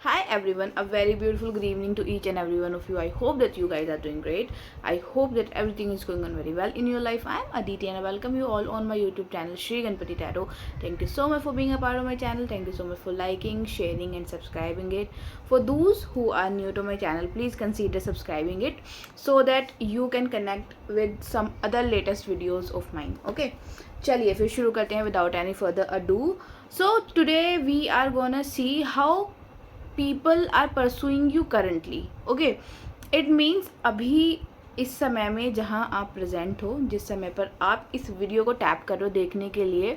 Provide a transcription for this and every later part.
Hi everyone, a very beautiful good evening to each and every one of you. I hope that you guys are doing great. I hope that everything is going on very well in your life. I am Aditi and I welcome you all on my YouTube channel Shri Ganpati Tarot. Thank you so much for being a part of my channel. Thank you so much for liking, sharing and subscribing it. For those who are new to my channel, please consider subscribing it so that you can connect with some other latest videos of mine. Okay, चलिए फिर शुरू करते हैं without any further ado. So today we are gonna see how people are pursuing you currently. Okay, it means अभी इस समय में जहाँ आप प्रेजेंट हो, जिस समय पर आप इस वीडियो को टैप कर रहे हो देखने के लिए,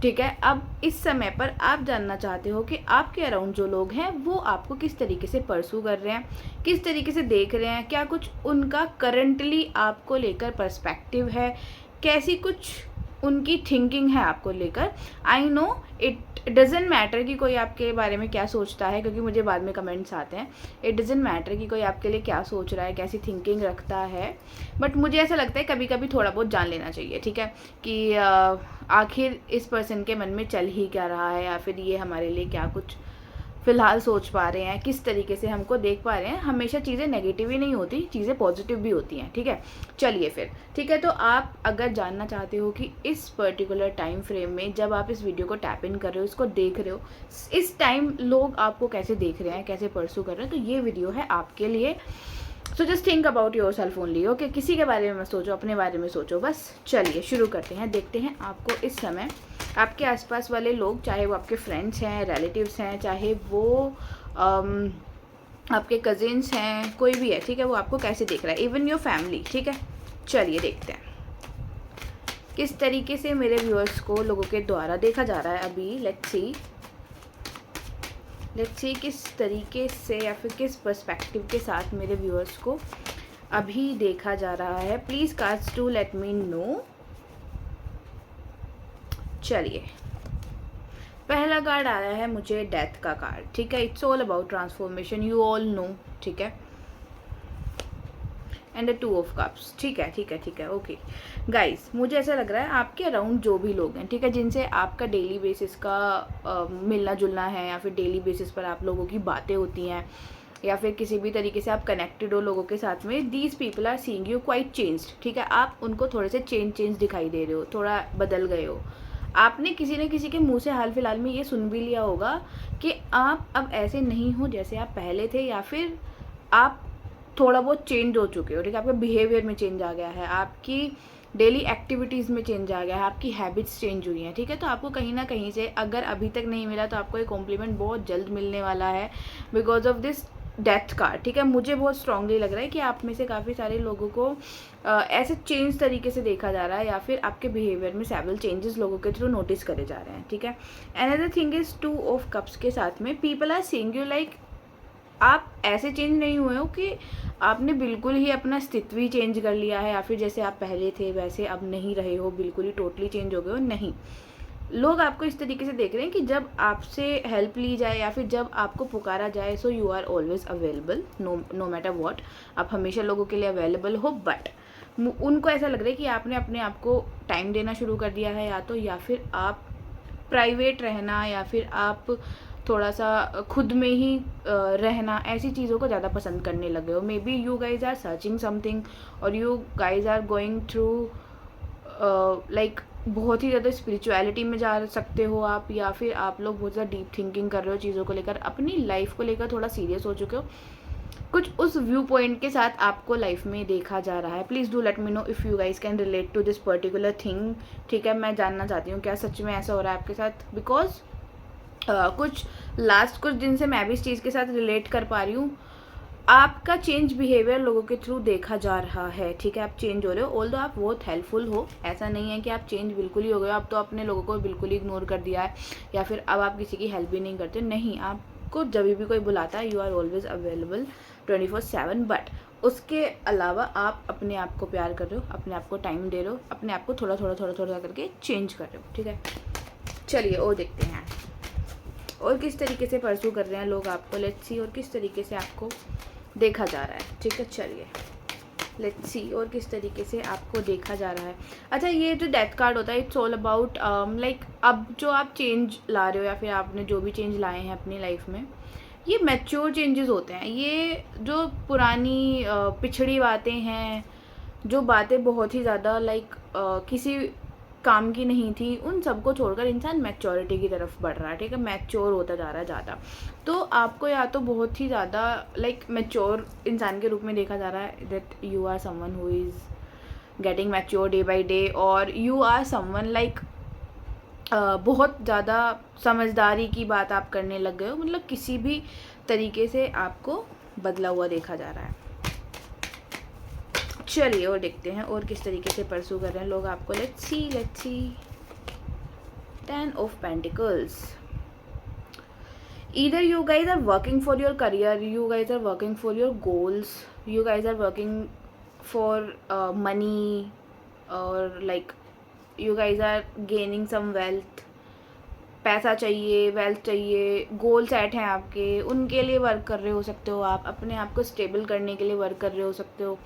ठीक है. अब इस समय पर आप जानना चाहते हो कि आपके अराउंड जो लोग हैं वो आपको किस तरीके से परसू कर रहे हैं, किस तरीके से देख रहे हैं, क्या कुछ उनका करंटली आपको लेकर पर्सपेक्टिव है, कैसी कुछ उनकी थिंकिंग है आपको लेकर. I know it doesn't matter कि कोई आपके बारे में क्या सोचता है, क्योंकि मुझे बाद में कमेंट्स आते हैं. इट डजेंट मैटर कि कोई आपके लिए क्या सोच रहा है, कैसी थिंकिंग रखता है, बट मुझे ऐसा लगता है कभी कभी थोड़ा बहुत जान लेना चाहिए, ठीक है, कि आखिर इस पर्सन के मन में चल ही क्या रहा है, या फिर ये हमारे लिए क्या कुछ फ़िलहाल सोच पा रहे हैं, किस तरीके से हमको देख पा रहे हैं. हमेशा चीज़ें नेगेटिव ही नहीं होती, चीज़ें पॉजिटिव भी होती हैं, ठीक है. चलिए फिर, ठीक है. तो आप अगर जानना चाहते हो कि इस पर्टिकुलर टाइम फ्रेम में जब आप इस वीडियो को टैप इन कर रहे हो, इसको देख रहे हो, इस टाइम लोग आपको कैसे देख रहे हैं, कैसे परसू कर रहे हैं, तो ये वीडियो है आपके लिए. So just think about your self only. Okay, किसी के बारे में मत सोचो, अपने बारे में सोचो बस. चलिए शुरू करते हैं, देखते हैं आपको इस समय आपके आसपास वाले लोग, चाहे वो आपके फ्रेंड्स हैं, रिलेटिव्स हैं, चाहे वो आपके कजिन्स हैं, कोई भी है, ठीक है, वो आपको कैसे देख रहा है, इवन योर फैमिली, ठीक है. चलिए देखते हैं किस तरीके से मेरे व्यूअर्स को लोगों के द्वारा देखा जा रहा है अभी. लेट्स सी किस तरीके से या फिर किस पर्सपेक्टिव के साथ मेरे व्यूअर्स को अभी देखा जा रहा है. Please cards to let me know. चलिए, पहला कार्ड आया है मुझे डेथ का कार्ड, ठीक है. It's all about transformation, you all know, ठीक है. एंड द 2 ऑफ कप्स, ठीक है, ठीक है, ठीक है. ओके गाइस, मुझे ऐसा लग रहा है आपके अराउंड जो भी लोग हैं, ठीक है, जिनसे आपका डेली बेसिस का मिलना जुलना है, या फिर डेली बेसिस पर आप लोगों की बातें होती हैं, या फिर किसी भी तरीके से आप कनेक्टेड हो लोगों के साथ में, these people are seeing you quite changed, ठीक है. आप उनको थोड़े से चेंज दिखाई दे रहे हो, थोड़ा बदल गए हो. आपने किसी न किसी के मुंह से हाल फिलहाल में ये सुन भी लिया होगा कि आप अब ऐसे नहीं हो जैसे आप पहले थे, या फिर आप थोड़ा बहुत चेंज हो चुके हो, ठीक है. आपके बिहेवियर में चेंज आ गया है, आपकी डेली एक्टिविटीज़ में चेंज आ गया है, आपकी हैबिट्स चेंज हुई हैं, ठीक है. तो आपको कहीं ना कहीं से अगर अभी तक नहीं मिला तो आपको एक कॉम्प्लीमेंट बहुत जल्द मिलने वाला है because of this death card, ठीक है. मुझे बहुत स्ट्रांगली लग रहा है कि आप में से काफ़ी सारे लोगों को ऐसे चेंज तरीके से देखा जा रहा है, या फिर आपके बिहेवियर में सेवरल चेंजेस लोगों के थ्रू नोटिस करे जा रहे हैं, ठीक है. Another thing is 2 of cups के साथ में people are seeing you like आप ऐसे चेंज नहीं हुए हो कि आपने बिल्कुल ही अपना अस्तित्व ही चेंज कर लिया है, या फिर जैसे आप पहले थे वैसे अब नहीं रहे हो, बिल्कुल ही टोटली चेंज हो गए हो. नहीं, लोग आपको इस तरीके से देख रहे हैं कि जब आपसे हेल्प ली जाए या फिर जब आपको पुकारा जाए, so you are always available, no matter what. आप हमेशा लोगों के लिए अवेलेबल हो. बट उनको ऐसा लग रहा है कि आपने अपने आप को टाइम देना शुरू कर दिया है, या फिर आप प्राइवेट रहना, या फिर आप थोड़ा सा खुद में ही रहना, ऐसी चीज़ों को ज़्यादा पसंद करने लगे हो. Maybe you guys are searching something, और you guys are going through like बहुत ही ज़्यादा स्पिरिचुअलिटी में जा सकते हो आप, या फिर आप लोग बहुत ज़्यादा डीप थिंकिंग कर रहे हो चीज़ों को लेकर, अपनी लाइफ को लेकर थोड़ा सीरियस हो चुके हो. कुछ उस व्यू पॉइंट के साथ आपको लाइफ में देखा जा रहा है. Please do let me know if you guys can relate to this particular thing, ठीक है. मैं जानना चाहती हूँ क्या सच में ऐसा हो रहा है आपके साथ, बिकॉज कुछ दिन से मैं भी इस चीज़ के साथ रिलेट कर पा रही हूँ. आपका चेंज बिहेवियर लोगों के थ्रू देखा जा रहा है, ठीक है. आप चेंज हो रहे हो, ऑल्दो आप बहुत हेल्पफुल हो, ऐसा नहीं है कि आप चेंज बिल्कुल ही हो गए. आप तो अपने लोगों को बिल्कुल ही इग्नोर कर दिया है, या फिर अब आप किसी की हेल्प भी नहीं करते. नहीं, आपको जब भी कोई बुलाता है you are always available 24/7. But उसके अलावा आप अपने आप को प्यार कर रहे हो, अपने आप को टाइम दे रहे हो, अपने आप को थोड़ा थोड़ा करके चेंज कर रहे हो, ठीक है. चलिए और देखते हैं और किस तरीके से परसू कर रहे हैं लोग आपको. लेट्स सी, और किस तरीके से आपको देखा जा रहा है, ठीक है. चलिए लेट्स सी, और किस तरीके से आपको देखा जा रहा है. अच्छा, ये जो डेथ कार्ड होता है, इट्स ऑल अबाउट लाइक अब जो आप चेंज ला रहे हो, या फिर आपने जो भी चेंज लाए हैं अपनी लाइफ में, ये मैच्योर चेंजेस होते हैं। ये जो पुरानी पिछड़ी बातें हैं, जो बातें बहुत ही ज़्यादा लाइक किसी काम की नहीं थी, उन सबको छोड़कर इंसान मैच्योरिटी की तरफ बढ़ रहा है, ठीक है, मैच्योर होता जा रहा है ज़्यादा। तो आपको या तो बहुत ही ज़्यादा लाइक मैच्योर इंसान के रूप में देखा जा रहा है, that you are someone who is getting mature day by day, और यू आर समवन लाइक बहुत ज़्यादा समझदारी की बात आप करने लग गए हो, मतलब किसी भी तरीके से आपको बदला हुआ देखा जा रहा है। चलिए और देखते हैं और किस तरीके से परसू कर रहे हैं लोग आपको। Let's see 10 of Pentacles. Either you guys are working for your career, you guys are working for your goals, you guys are working for money, or like you guys are gaining some wealth, पैसा चाहिए, wealth चाहिए, goal set हैं आपके, उनके लिए work कर रहे हो सकते हो आप, अपने आप को स्टेबल करने के लिए वर्क कर रहे हो सकते हो।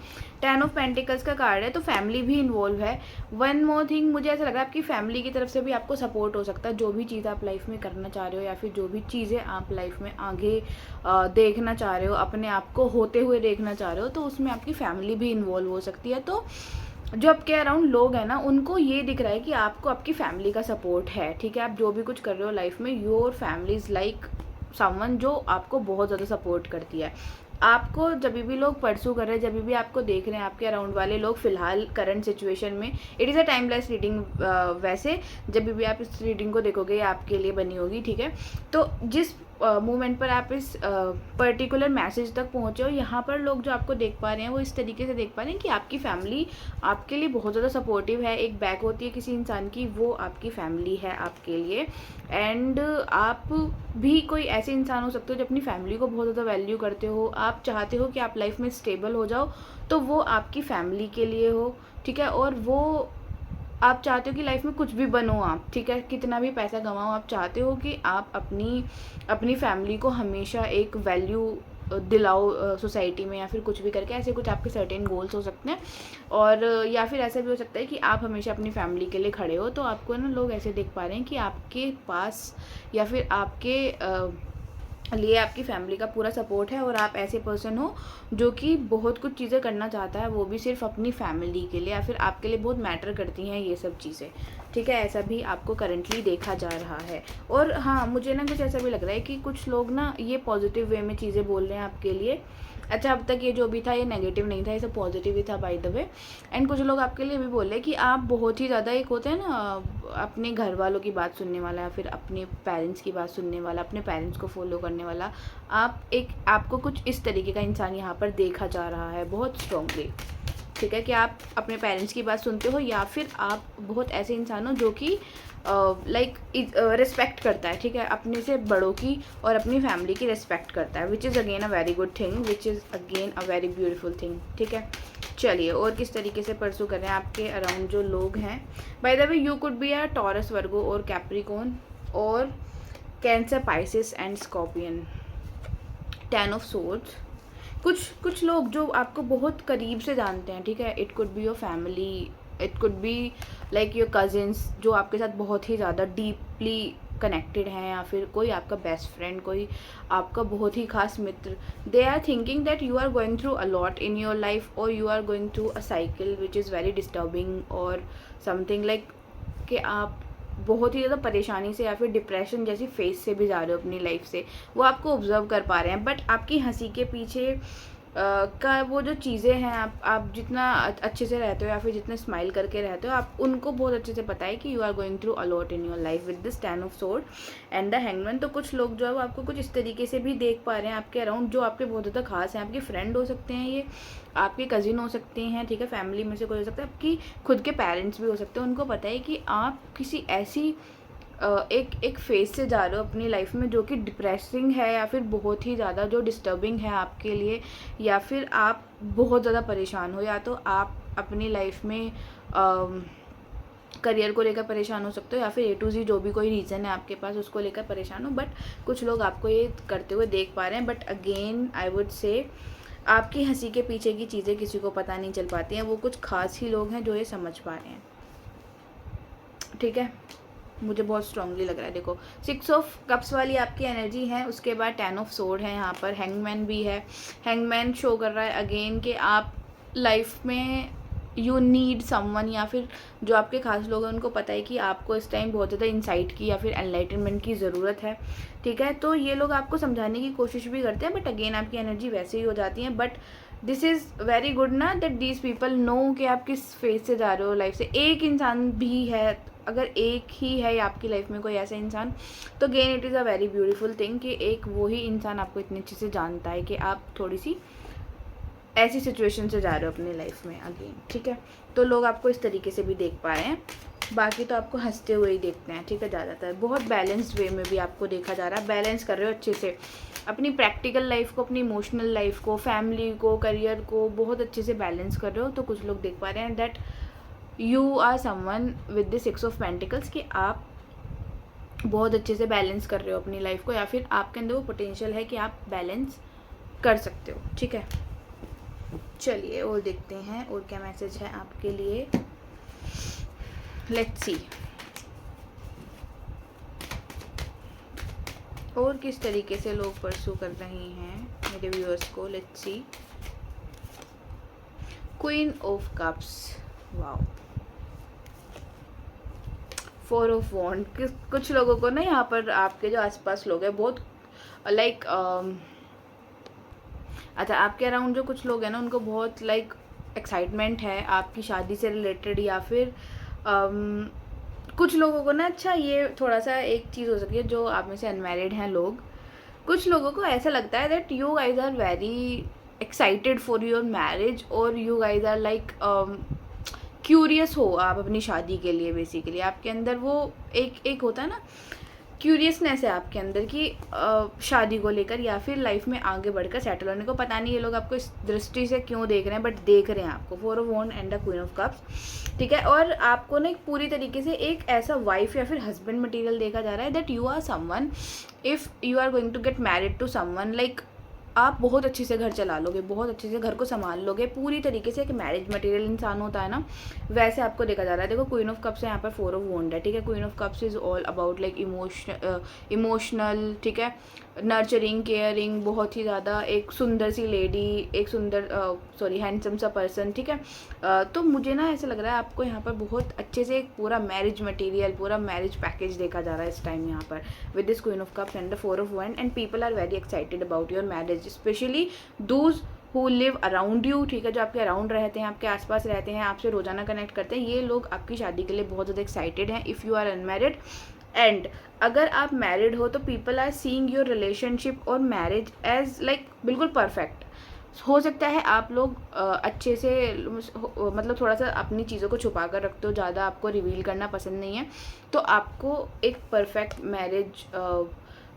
10 ऑफ पेंटिकल्स का कार्ड है, तो फैमिली भी इन्वॉल्व है। वन मोर थिंग, मुझे ऐसा लग रहा है आपकी फैमिली की तरफ से भी आपको सपोर्ट हो सकता है, जो भी चीज़ आप लाइफ में करना चाह रहे हो या फिर जो भी चीज़ें आप लाइफ में आगे देखना चाह रहे हो, अपने आप को होते हुए देखना चाह रहे हो, तो उसमें आपकी फैमिली भी इन्वॉल्व हो सकती है। तो जो आपके अराउंड लोग हैं ना, उनको ये दिख रहा है कि आपको आपकी फैमिली का सपोर्ट है, ठीक है। आप जो भी कुछ कर रहे हो लाइफ में, your family is like someone जो आपको बहुत ज़्यादा सपोर्ट करती है। आपको जब भी लोग परसू कर रहे हैं, जब भी आपको देख रहे हैं, आपके अराउंड वाले लोग फिलहाल करंट सिचुएशन में, it is a timeless reading. वैसे जब भी आप इस रीडिंग को देखोगे, ये आपके लिए बनी होगी, ठीक है। तो जिस मोमेंट पर आप इस पर्टिकुलर मैसेज तक पहुँचे हो, यहाँ पर लोग जो आपको देख पा रहे हैं वो इस तरीके से देख पा रहे हैं कि आपकी फैमिली आपके लिए बहुत ज़्यादा सपोर्टिव है। एक बैक होती है किसी इंसान की, वो आपकी फैमिली है आपके लिए। एंड आप भी कोई ऐसे इंसान हो सकते हो जो अपनी फैमिली को बहुत ज़्यादा वैल्यू करते हो। आप चाहते हो कि आप लाइफ में स्टेबल हो जाओ, तो वो आपकी फैमिली के लिए हो, ठीक है। और वो आप चाहते हो कि लाइफ में कुछ भी बनो आप, ठीक है, कितना भी पैसा कमाओ, आप चाहते हो कि आप अपनी फैमिली को हमेशा एक वैल्यू दिलाओ सोसाइटी में, या फिर कुछ भी करके, ऐसे कुछ आपके सर्टेन गोल्स हो सकते हैं। और या फिर ऐसा भी हो सकता है कि आप हमेशा अपनी फैमिली के लिए खड़े हो। तो आपको ना लोग ऐसे देख पा रहे हैं कि आपके पास या फिर आपके लिए आपकी फैमिली का पूरा सपोर्ट है, और आप ऐसे पर्सन हो जो कि बहुत कुछ चीज़ें करना चाहता है, वो भी सिर्फ अपनी फैमिली के लिए, या फिर आपके लिए बहुत मैटर करती हैं ये सब चीज़ें, ठीक है। ऐसा भी आपको करंटली देखा जा रहा है। और हाँ, मुझे ना कुछ ऐसा भी लग रहा है कि कुछ लोग ना ये पॉजिटिव वे में चीज़ें बोल रहे हैं आपके लिए। अच्छा, अब तक ये जो भी था ये नेगेटिव नहीं था, ये सब पॉजिटिव ही था बाय द वे। एंड कुछ लोग आपके लिए भी बोल रहे हैं कि आप बहुत ही ज़्यादा, एक होते हैं ना अपने घर वालों की बात सुनने वाला, या फिर अपने पेरेंट्स की बात सुनने वाला, अपने पेरेंट्स को फॉलो करने वाला, आपको कुछ इस तरीके का इंसान यहाँ पर देखा जा रहा है बहुत स्ट्रॉन्गली, ठीक है। कि आप अपने पेरेंट्स की बात सुनते हो, या फिर आप बहुत ऐसे इंसान हो जो कि लाइक रिस्पेक्ट करता है, ठीक है, अपने से बड़ों की और अपनी फैमिली की रिस्पेक्ट करता है, which is again a very good thing, which is again a very beautiful thing, ठीक है। चलिए और किस तरीके से परसू कर रहे हैं आपके अराउंड जो लोग हैं। By the way, you could be a Taurus, Virgo और कैप्रिकॉर्न, और Cancer, Pisces and Scorpion. 10 of swords, कुछ लोग जो आपको बहुत करीब से जानते हैं, ठीक है। It could be your family, it could be like your cousins, जो आपके साथ बहुत ही ज़्यादा डीपली कनेक्टेड हैं, या फिर कोई आपका बेस्ट फ्रेंड, कोई आपका बहुत ही खास मित्र। They are thinking that you are going through a lot in your life, और you are going through a cycle which is very disturbing, और समथिंग लाइक कि आप बहुत ही ज़्यादा परेशानी से या फिर डिप्रेशन जैसी फेज से भी जा रहे हो अपनी लाइफ से, वो आपको ऑब्जर्व कर पा रहे हैं। बट आपकी हंसी के पीछे का वो जो चीज़ें हैं, आप जितना अच्छे से रहते हो या फिर जितने स्माइल करके रहते हो, आप उनको बहुत अच्छे से पता है कि you are going through a lot in your life with this 10 of sword and the hangman. तो कुछ लोग जो है वो आपको कुछ इस तरीके से भी देख पा रहे हैं आपके अराउंड, जो आपके बहुत ज़्यादा खास हैं। आपके फ्रेंड हो सकते हैं, ये आपके कज़िन हो सकते हैं, ठीक है, फैमिली में से कोई हो सकता है, आपकी खुद के पेरेंट्स भी हो सकते हैं। उनको पता है कि आप किसी ऐसी एक फेज से जा रहे हो अपनी लाइफ में जो कि डिप्रेसिंग है, या फिर बहुत ही ज़्यादा जो डिस्टर्बिंग है आपके लिए, या फिर आप बहुत ज़्यादा परेशान हो, या तो आप अपनी लाइफ में करियर को लेकर परेशान हो सकते हो, या फिर A to Z जो भी कोई रीज़न है आपके पास उसको लेकर परेशान हो। बट कुछ लोग आपको ये करते हुए देख पा रहे हैं। But again I would say, आपकी हंसी के पीछे की चीज़ें किसी को पता नहीं चल पाती हैं, वो कुछ खास ही लोग हैं जो ये समझ पा रहे हैं, ठीक है। मुझे बहुत स्ट्रांगली लग रहा है। देखो 6 ऑफ कप्स वाली आपकी एनर्जी है, उसके बाद 10 ऑफ सोर्ड है, यहाँ पर हैंगमैन भी है। हैंगमैन शो कर रहा है अगेन कि आप लाइफ में यू नीड समवन, या फिर जो आपके खास लोग हैं उनको पता है कि आपको इस टाइम बहुत ज़्यादा इंसाइट की या फिर एनलाइटनमेंट की ज़रूरत है, ठीक है। तो ये लोग आपको समझाने की कोशिश भी करते हैं, बट अगेन आपकी एनर्जी वैसे ही हो जाती है। But this is very good ना दैट दीज पीपल नो कि आप किस फेज से जा रहे हो लाइफ से। एक इंसान भी है, अगर एक ही है आपकी लाइफ में कोई ऐसा इंसान, तो again it is a very beautiful thing कि एक वो ही इंसान आपको इतने अच्छे से जानता है कि आप थोड़ी सी ऐसी सिचुएशन से जा रहे हो अपनी लाइफ में अगेन, ठीक है। तो लोग आपको इस तरीके से भी देख पा रहे हैं, बाकी तो आपको हंसते हुए ही देखते हैं, ठीक है। ज़्यादातर बहुत बैलेंस्ड वे में भी आपको देखा जा रहा है, बैलेंस कर रहे हो अच्छे से अपनी प्रैक्टिकल लाइफ को, अपनी इमोशनल लाइफ को, फैमिली को, करियर को बहुत अच्छे से बैलेंस कर रहे हो। तो कुछ लोग देख पा रहे हैं that you are someone with the 6 of pentacles, कि आप बहुत अच्छे से बैलेंस कर रहे हो अपनी लाइफ को, या फिर आपके अंदर वो पोटेंशियल है कि आप बैलेंस कर सकते हो, ठीक है। चलिए और देखते हैं और क्या मैसेज है आपके लिए। लेट्स सी और किस तरीके से लोग परसू कर रहे हैं मेरे व्यूअर्स को। Let's see queen of cups, wow, 4 of wand. कुछ लोगों को ना यहाँ पर आपके जो आसपास लोग हैं बहुत लाइक अच्छा, आपके अराउंड जो कुछ लोग हैं ना उनको बहुत लाइक एक्साइटमेंट है आपकी शादी से रिलेटेड, या फिर कुछ लोगों को ना, अच्छा ये थोड़ा सा एक चीज़ हो सकती है जो आप में से अनमैरिड हैं लोग, कुछ लोगों को ऐसा लगता है that you guys are very excited for your marriage, और you guys are like curious हो आप अपनी शादी के लिए। बेसिकली आपके अंदर वो एक होता है ना क्यूरियसनेस है आपके अंदर की शादी को लेकर, या फिर लाइफ में आगे बढ़कर सेटल होने को। पता नहीं ये लोग आपको इस दृष्टि से क्यों देख रहे हैं, बट देख रहे हैं आपको। 4 of wand and the queen of cups, ठीक है। और आपको ना एक पूरी तरीके से एक ऐसा वाइफ या फिर हस्बैंड मटेरियल देखा जा रहा है that you are someone, if you are going to get married to someone, like आप बहुत अच्छे से घर चला लोगे, बहुत अच्छे से घर को संभाल लोगे, पूरी तरीके से एक मैरिज मटेरियल इंसान होता है ना, वैसे आपको देखा जा रहा है। देखो क्वीन ऑफ कप्स है यहाँ पर, 4 ऑफ वॉन्ड है, ठीक है। Queen of cups is all about like emotional, ठीक है, नर्चरिंग, केयरिंग, बहुत ही ज़्यादा एक सुंदर सी लेडी, एक सुंदर हैंडसम सा पर्सन, ठीक है। तो मुझे ना ऐसा लग रहा है आपको यहाँ पर बहुत अच्छे से एक पूरा मैरिज मटेरियल, पूरा मैरिज पैकेज देखा जा रहा है इस टाइम यहाँ पर with this queen of cups and the 4 of wand, and people are very excited about your marriage, especially those who live around you, ठीक है, जो आपके अराउंड रहते हैं, आपके आसपास रहते हैं, आपसे रोजाना कनेक्ट करते हैं, ये लोग आपकी शादी के लिए बहुत ज़्यादा एक्साइटेड हैं। If you are unmarried, and अगर आप मैरिड हो तो people are seeing your relationship और मैरिज एज लाइक बिल्कुल परफेक्ट। हो सकता है आप लोग अच्छे से मतलब थोड़ा सा अपनी चीज़ों को छुपा कर रखते हो, ज़्यादा आपको रिवील करना पसंद नहीं है, तो आपको एक परफेक्ट मैरिज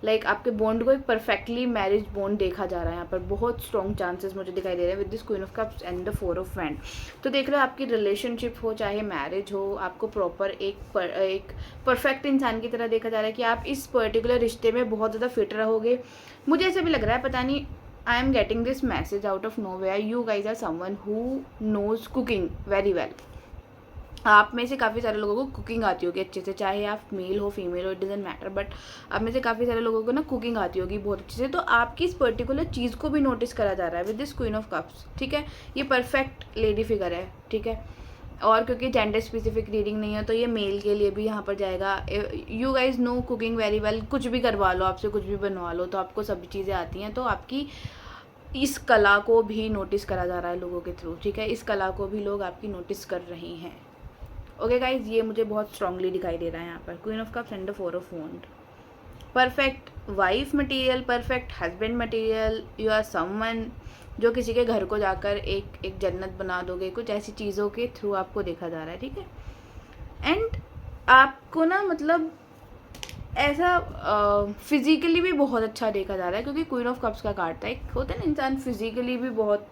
लाइक आपके बॉन्ड को एक परफेक्टली मैरिज बॉन्ड देखा जा रहा है यहाँ पर। बहुत स्ट्रॉन्ग चांसेस मुझे दिखाई दे रहे हैं with this queen of cups and the 4 of wand. तो देख लो आपकी रिलेशनशिप हो चाहे मैरिज हो, आपको प्रॉपर एक परफेक्ट इंसान की तरह देखा जा रहा है कि आप इस पर्टिकुलर रिश्ते में बहुत ज़्यादा फिट रहोगे। मुझे ऐसा भी लग रहा है, पता नहीं, I am getting this message out of nowhere, you guys are someone who knows cooking very well. आप में से काफ़ी सारे लोगों को कुकिंग आती होगी अच्छे से, चाहे आप मेल हो फीमेल हो, इट डजंट मैटर, बट आप में से काफ़ी सारे लोगों को ना कुकिंग आती होगी बहुत अच्छे से। तो आपकी इस पर्टिकुलर चीज़ को भी नोटिस करा जा रहा है with this queen of cups, ठीक है। ये परफेक्ट लेडी फिगर है, ठीक है। और क्योंकि जेंडर स्पेसिफिक रीडिंग नहीं है तो ये मेल के लिए भी यहाँ पर जाएगा। You guys know cooking very well, कुछ भी करवा लो, आपसे कुछ भी बनवा लो, तो आपको सभी चीज़ें आती हैं। तो आपकी इस कला को भी नोटिस करा जा रहा है लोगों के थ्रू, ठीक है। इस कला को भी लोग आपकी नोटिस कर रहे हैं। ओके गाइज, ये मुझे बहुत स्ट्रांगली दिखाई दे रहा है यहाँ पर। Queen of cups and the 4 of wand, perfect wife material, perfect husband material, you are someone जो किसी के घर को जाकर एक जन्नत बना दोगे, कुछ ऐसी चीज़ों के थ्रू आपको देखा जा रहा है, ठीक है। एंड आपको ना मतलब ऐसा फिजिकली भी बहुत अच्छा देखा जा रहा है, क्योंकि क्वीन ऑफ कप्स का कार्ड था, एक होता है ना इंसान फिजिकली भी बहुत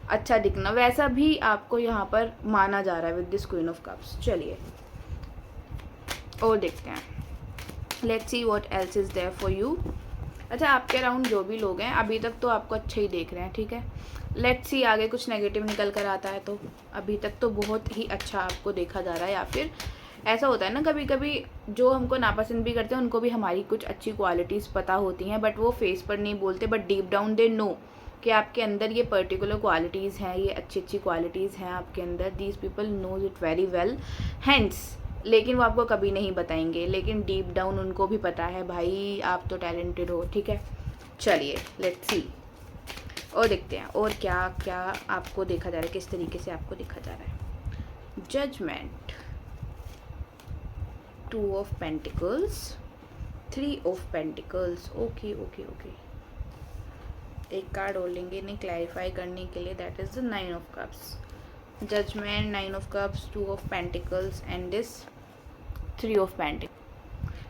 अच्छा दिखना, वैसा भी आपको यहाँ पर माना जा रहा है with this queen of cups. चलिए और देखते हैं, let's see what else is there for you. अच्छा, आपके अराउंड जो भी लोग हैं अभी तक तो आपको अच्छे ही देख रहे हैं, ठीक है। लेट्स सी आगे कुछ नेगेटिव निकल कर आता है तो। अभी तक तो बहुत ही अच्छा आपको देखा जा रहा है, या फिर ऐसा होता है ना कभी कभी, जो हमको नापसंद भी करते हैं उनको भी हमारी कुछ अच्छी क्वालिटीज़ पता होती हैं, बट वो फेस पर नहीं बोलते, but deep down they know कि आपके अंदर ये पर्टिकुलर क्वालिटीज़ हैं, ये अच्छी अच्छी क्वालिटीज़ हैं आपके अंदर। These people knows it very well, hence लेकिन वो आपको कभी नहीं बताएंगे, लेकिन डीप डाउन उनको भी पता है भाई आप तो टैलेंटेड हो, ठीक है। चलिए लेट्स सी, और देखते हैं और क्या क्या आपको देखा जा रहा है, किस तरीके से आपको देखा जा रहा है। Judgement, 2 of pentacles, 3 of pentacles, okay okay okay. एक कार्ड और लेंगे इन्हें क्लैरिफाई करने के लिए, that is the 9 of cups. Judgement, 9 of cups, 2 of pentacles and this 3 of pentacles.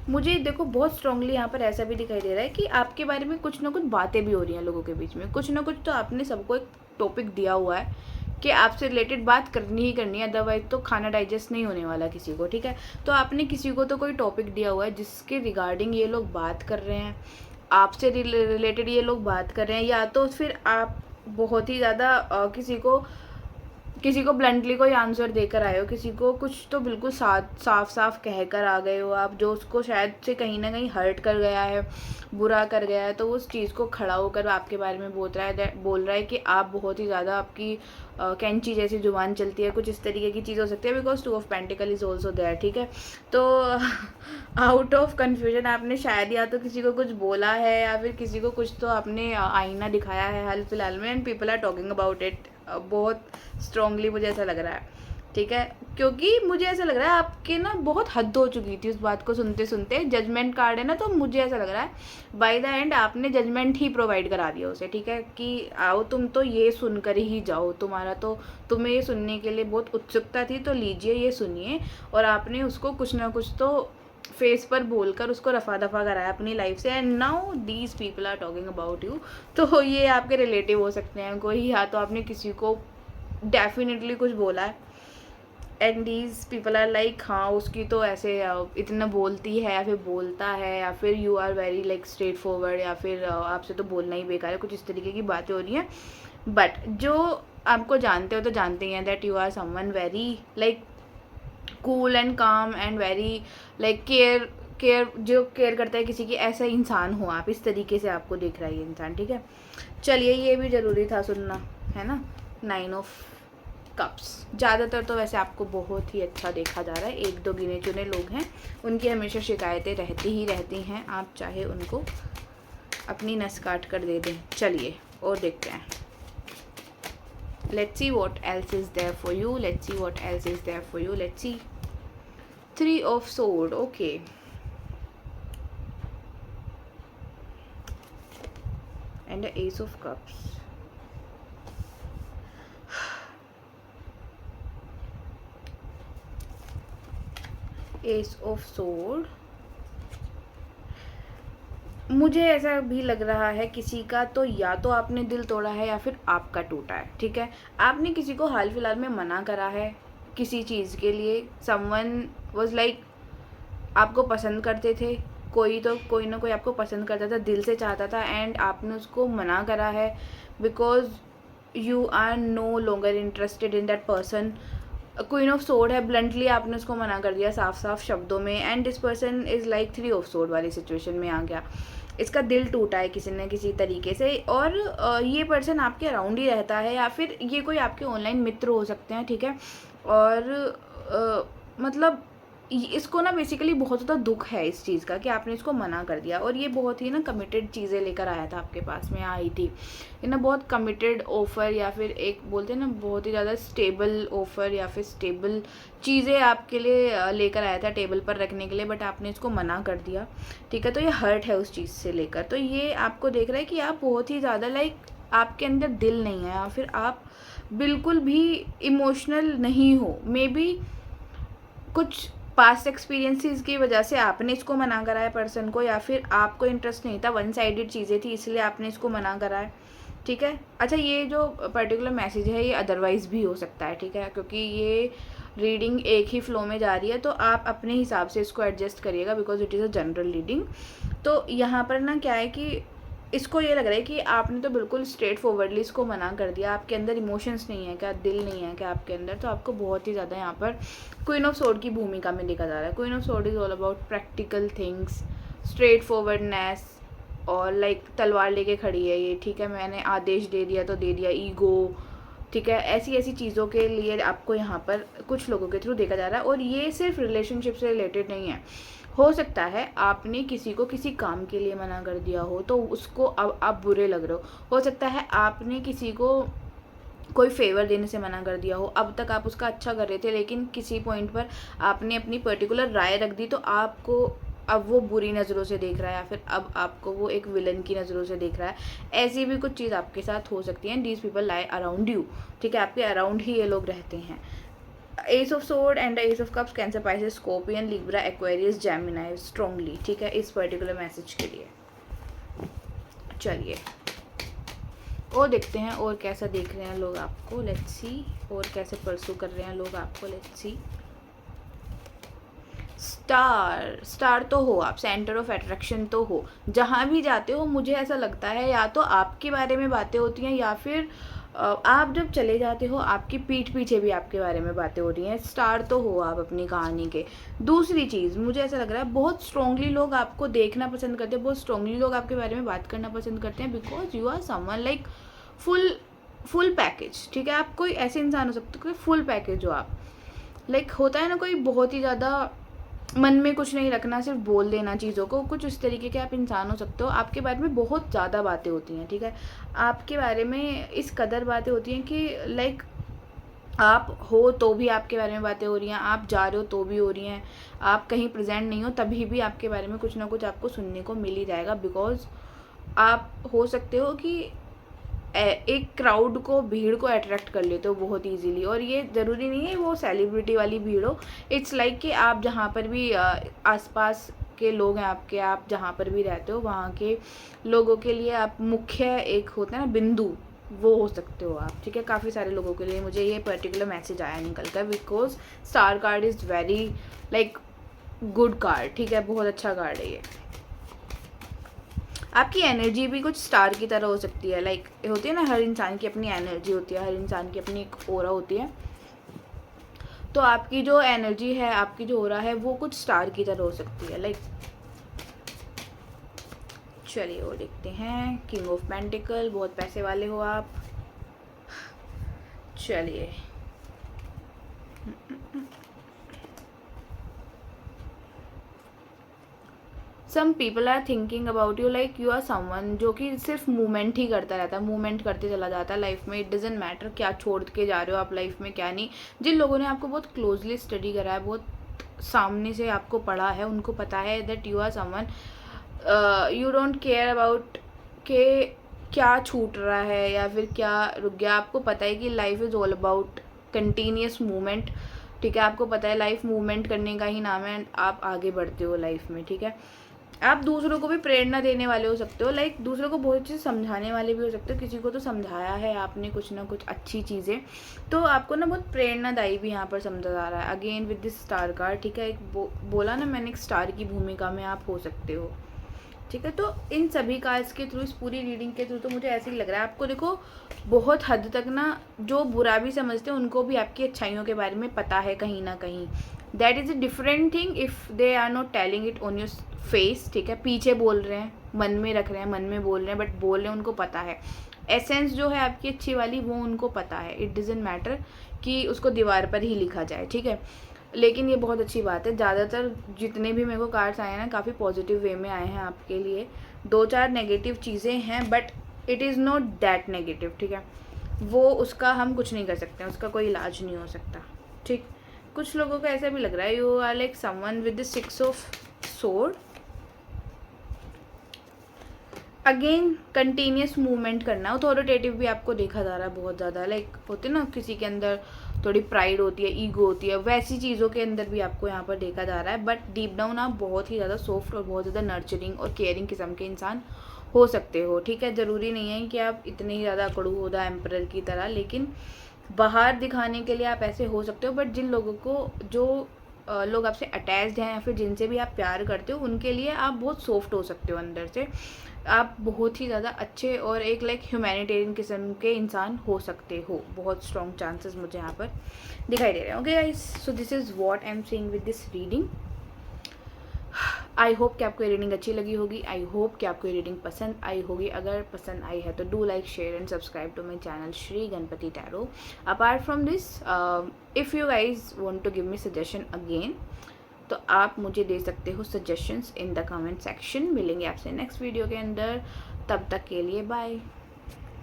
मुझे देखो बहुत स्ट्रांगली यहाँ पर ऐसा भी दिखाई दे रहा है कि आपके बारे में कुछ ना कुछ बातें भी हो रही हैं लोगों के बीच में, कुछ ना कुछ तो आपने सबको एक टॉपिक दिया हुआ है कि आपसे रिलेटेड बात करनी ही करनी है, अदरवाइज तो खाना डाइजेस्ट नहीं होने वाला किसी को, ठीक है। तो आपने किसी को तो कोई टॉपिक दिया हुआ है जिसके रिगार्डिंग ये लोग बात कर रहे हैं, आपसे रिलेटेड ये लोग बात कर रहे हैं, या तो फिर आप बहुत ही ज़्यादा किसी को ब्लंटली कोई आंसर देकर आए हो, किसी को कुछ तो बिल्कुल साफ साफ कह कर आ गए हो आप, जो उसको शायद से कहीं ना कहीं हर्ट कर गया है, बुरा कर गया है, तो उस चीज़ को खड़ा होकर आपके बारे में बोल रहा है कि आप बहुत ही ज़्यादा, आपकी कैंची जैसी जुबान चलती है, कुछ इस तरीके की चीज़ हो सकती है, because 2 of pentacle is also there, ठीक है। तो आउट ऑफ कन्फ्यूजन आपने शायद या तो किसी को कुछ बोला है या फिर किसी को कुछ तो आपने आईना दिखाया है हाल फिलहाल में, and people are talking about it बहुत स्ट्रांगली, मुझे ऐसा लग रहा है, ठीक है। क्योंकि मुझे ऐसा लग रहा है आपके ना बहुत हद हो चुकी थी उस बात को सुनते सुनते। जजमेंट कार्ड है ना, तो मुझे ऐसा लग रहा है बाय द एंड आपने जजमेंट ही प्रोवाइड करा दिया उसे, ठीक है, कि आओ तुम तो ये सुनकर ही जाओ, तुम्हें ये सुनने के लिए बहुत उत्सुकता थी, तो लीजिए ये सुनिए, और आपने उसको कुछ ना कुछ तो फेस पर बोलकर उसको रफा दफा कराया अपनी लाइफ से, and now these people are talking about you. तो ये आपके रिलेटिव हो सकते हैं कोई, या तो आपने किसी को डेफिनेटली कुछ बोला है, and these people are like हाँ उसकी तो ऐसे इतना बोलती है या फिर बोलता है, या फिर you are very like straightforward, या फिर आपसे तो बोलना ही बेकार है, कुछ इस तरीके की बातें हो रही हैं। बट जो आपको जानते हो तो जानते ही हैं that you are someone very like cool and calm and very like जो केयर करता है किसी की, ऐसा इंसान हो आप, इस तरीके से आपको दिख रहा है ये इंसान, ठीक है। चलिए ये भी ज़रूरी था सुनना, है ना। 9 ऑफ कप्स, ज़्यादातर तो वैसे आपको बहुत ही अच्छा देखा जा रहा है, 1-2 गिने चुने लोग हैं, उनकी हमेशा शिकायतें रहती ही रहती हैं, आप चाहे उनको अपनी नस काट कर दे दें। चलिए और देखते हैं, let's see what else is there for you, let's see what else is there for you, let's see 3 of sword, okay, and the ace of cups, ace of sword। मुझे ऐसा भी लग रहा है किसी का तो या तो आपने दिल तोड़ा है या फिर आपका टूटा है, ठीक है। आपने किसी को हाल फिलहाल में मना करा है किसी चीज़ के लिए, समवन वाज लाइक आपको पसंद करते थे, कोई ना कोई आपको पसंद करता था, दिल से चाहता था, एंड आपने उसको मना करा है because you are no longer interested in that person. Queen of sword है, ब्लंटली आपने उसको मना कर दिया साफ साफ शब्दों में, and this person is like 3 of sword वाली सिचुएशन में आ गया, इसका दिल टूटा है किसी न किसी तरीके से, और ये पर्सन आपके अराउंड ही रहता है, या फिर ये कोई आपके ऑनलाइन मित्र हो सकते हैं, ठीक है। और मतलब इसको ना बेसिकली बहुत ज़्यादा दुख है इस चीज़ का कि आपने इसको मना कर दिया, और ये बहुत ही ना कमिटेड चीज़ें लेकर आया था आपके पास में, आई थी ये ना बहुत कमिटेड ऑफ़र, या फिर एक बोलते हैं ना बहुत ही ज़्यादा स्टेबल ऑफ़र, या फिर स्टेबल चीज़ें आपके लिए लेकर आया था टेबल पर रखने के लिए, बट आपने इसको मना कर दिया, ठीक है। तो ये हर्ट है उस चीज़ से लेकर, तो ये आपको देख रहा है कि आप बहुत ही ज़्यादा लाइक आपके अंदर दिल नहीं है, या फिर आप बिल्कुल भी इमोशनल नहीं हो, मे बी कुछ पास्ट एक्सपीरियंसेस की वजह से आपने इसको मना करा है पर्सन को, या फिर आपको इंटरेस्ट नहीं था, वन साइडेड चीज़ें थी इसलिए आपने इसको मना करा है, ठीक है। अच्छा ये जो पर्टिकुलर मैसेज है ये अदरवाइज़ भी हो सकता है, ठीक है, क्योंकि ये रीडिंग एक ही फ्लो में जा रही है, तो आप अपने हिसाब से इसको एडजस्ट करिएगा because it is a general reading. तो यहाँ पर ना क्या है कि इसको ये लग रहा है कि आपने तो बिल्कुल स्ट्रेट फॉरवर्डली इसको मना कर दिया, आपके अंदर इमोशंस नहीं है क्या, दिल नहीं है क्या आपके अंदर, तो आपको बहुत ही ज़्यादा यहाँ पर क्वीन ऑफ सोर्ड की भूमिका में देखा जा रहा है। Queen of sword is all about practical things, straight forwardness, और लाइक तलवार लेके खड़ी है ये, ठीक है, मैंने आदेश दे दिया तो दे दिया, ईगो, ठीक है, ऐसी ऐसी चीज़ों के लिए आपको यहाँ पर कुछ लोगों के थ्रू देखा जा रहा है। और ये सिर्फ रिलेशनशिप से रिलेटेड नहीं है, हो सकता है आपने किसी को किसी काम के लिए मना कर दिया हो तो उसको अब आप बुरे लग रहे हो सकता है आपने किसी को कोई फेवर देने से मना कर दिया हो, अब तक आप उसका अच्छा कर रहे थे लेकिन किसी पॉइंट पर आपने अपनी पर्टिकुलर राय रख दी तो आपको अब वो बुरी नज़रों से देख रहा है, या फिर अब आपको वो एक विलन की नज़रों से देख रहा है। ऐसी भी कुछ चीज़ आपके साथ हो सकती है। These people lie around you, ठीक है, आपके अराउंड ही ये लोग रहते हैं। S of sword and S of cups, cancer, Pisces, scorpion, Libra, Aquarius, Gemini strongly, ठीक है, इस पर्टिकुलर मैसेज के लिए। चलिए और देखते हैं और कैसा देख रहे हैं लोग आपको, लेट्स सी, और कैसे परसू कर रहे हैं लोग आपको, लेट्स सी। स्टार तो हो आप, सेंटर ऑफ अट्रैक्शन तो हो, जहाँ भी जाते हो मुझे ऐसा लगता है या तो आपके बारे में बातें होती हैं या फिर आप जब चले जाते हो आपकी पीठ पीछे भी आपके बारे में बातें हो रही हैं। स्टार तो हो आप अपनी कहानी के। दूसरी चीज़ मुझे ऐसा लग रहा है बहुत स्ट्रांगली लोग आपको देखना पसंद करते हैं, बहुत स्ट्रांगली लोग आपके बारे में बात करना पसंद करते हैं, because you are someone like full package, ठीक है, आप कोई ऐसे इंसान हो सकते हो कोई फुल पैकेज हो आप, लाइक होता है ना कोई बहुत ही ज़्यादा मन में कुछ नहीं रखना, सिर्फ बोल देना चीज़ों को, कुछ उस तरीके के आप इंसान हो सकते हो। आपके बारे में बहुत ज़्यादा बातें होती हैं, ठीक है, आपके बारे में इस कदर बातें होती हैं कि लाइक आप हो तो भी आपके बारे में बातें हो रही हैं, आप जा रहे हो तो भी हो रही हैं, आप कहीं प्रेजेंट नहीं हो तभी भी आपके बारे में कुछ ना कुछ आपको सुनने को मिल ही जाएगा, बिकॉज आप हो सकते हो कि एक क्राउड को, भीड़ को अट्रैक्ट कर लेते हो बहुत इजीली। और ये ज़रूरी नहीं है वो सेलिब्रिटी वाली भीड़ हो, इट्स लाइक कि आप जहाँ पर भी आसपास के लोग हैं आपके, आप जहाँ पर भी रहते हो वहाँ के लोगों के लिए आप मुख्य एक होता है ना बिंदु, वो हो सकते हो आप, ठीक है, काफ़ी सारे लोगों के लिए मुझे ये पर्टिकुलर मैसेज आया निकल कर, because star card is very like good card, ठीक है, बहुत अच्छा कार्ड है ये। आपकी एनर्जी भी कुछ स्टार की तरह हो सकती है, लाइक होती है ना, हर इंसान की अपनी एनर्जी होती है, हर इंसान की अपनी एक ऑरा होती है, तो आपकी जो एनर्जी है, आपकी जो ऑरा है वो कुछ स्टार की तरह हो सकती है, लाइक। चलिए वो देखते हैं, किंग ऑफ पेंटिकल, बहुत पैसे वाले हो आप। चलिए some people are thinking about you, like you are someone जो कि सिर्फ मूवमेंट ही करता रहता है, मूवमेंट करते चला जाता है लाइफ में, इट डजेंट मैटर क्या छोड़ के जा रहे हो आप लाइफ में क्या नहीं। जिन लोगों ने आपको बहुत क्लोजली स्टडी करा है, बहुत सामने से आपको पढ़ा है, उनको पता है that you are someone, you don't care about के क्या छूट रहा है या फिर क्या रुक गया, आपको पता है कि life is all about continuous movement, ठीक है, आपको पता है लाइफ मूवमेंट करने का ही नाम है, आप आगे बढ़ते हो लाइफ में, ठीक है। आप दूसरों को भी प्रेरणा देने वाले हो सकते हो, लाइक दूसरों को बहुत चीज़ समझाने वाले भी हो सकते हो, किसी को तो समझाया है आपने कुछ ना कुछ अच्छी चीज़ें, तो आपको ना बहुत प्रेरणादायी भी यहाँ पर समझा जा रहा है। Again with this star card, ठीक है, एक बोला ना मैंने, एक स्टार की भूमिका में आप हो सकते हो, ठीक है। तो इन सभी कार्ड्स के थ्रू, इस पूरी रीडिंग के थ्रू तो मुझे ऐसे ही लग रहा है आपको, देखो बहुत हद तक ना जो बुरा भी समझते हैं उनको भी आपकी अच्छाइयों के बारे में पता है कहीं ना कहीं। That is a different thing if they are not telling it on your face, ठीक है, पीछे बोल रहे हैं, मन में रख रहे हैं, मन में बोल रहे हैं, बट बोल रहे हैं, उनको पता है एसेंस जो है आपकी अच्छी वाली वो उनको पता है। इट डजेंट मैटर कि उसको दीवार पर ही लिखा जाए, ठीक है। लेकिन ये बहुत अच्छी बात है, ज़्यादातर जितने भी मेरे को कार्ड्स आए हैं ना काफ़ी पॉजिटिव वे में आए हैं आपके लिए। 2-4 नेगेटिव चीज़ें हैं but it is not that negative, ठीक है, वो उसका हम कुछ नहीं कर सकते, उसका कोई इलाज नहीं हो सकता, ठीक। कुछ लोगों को ऐसा भी लग रहा है you are like someone with the 6 of sword, again continuous movement करना, अथॉरिटेटिव भी आपको देखा जा रहा है बहुत ज़्यादा, लाइक होते ना किसी के अंदर थोड़ी प्राइड होती है, ईगो होती है, वैसी चीज़ों के अंदर भी आपको यहाँ पर देखा जा रहा है। बट डीप डाउन आप बहुत ही ज़्यादा सॉफ्ट और बहुत ज़्यादा नर्चरिंग और केयरिंग किस्म के इंसान हो सकते हो, ठीक है। ज़रूरी नहीं है कि आप इतने ही ज़्यादा कड़ूहोदा एम्परर की तरह, लेकिन बाहर दिखाने के लिए आप ऐसे हो सकते हो। बट जिन लोगों को, जो लोग आपसे अटैच्ड हैं या फिर जिनसे भी आप प्यार करते हो, उनके लिए आप बहुत सॉफ्ट हो सकते हो अंदर से। आप बहुत ही ज़्यादा अच्छे और एक लाइक ह्यूमैनिटेरियन किस्म के इंसान हो सकते हो। बहुत स्ट्रॉन्ग चांसेस मुझे यहाँ पर दिखाई दे रहे हैं। Okay guys, so this is what I am seeing with this reading. I hope कि आपको ये रीडिंग अच्छी लगी होगी। आई होप कि आपको ये रीडिंग पसंद आई होगी। अगर पसंद आई है तो do like, share and subscribe to my channel Shri Ganpati tarot. Apart from this, if you guys want to give me suggestion again, तो आप मुझे दे सकते हो suggestions in the comment section. मिलेंगे आपसे नेक्स्ट वीडियो के अंदर, तब तक के लिए बाय।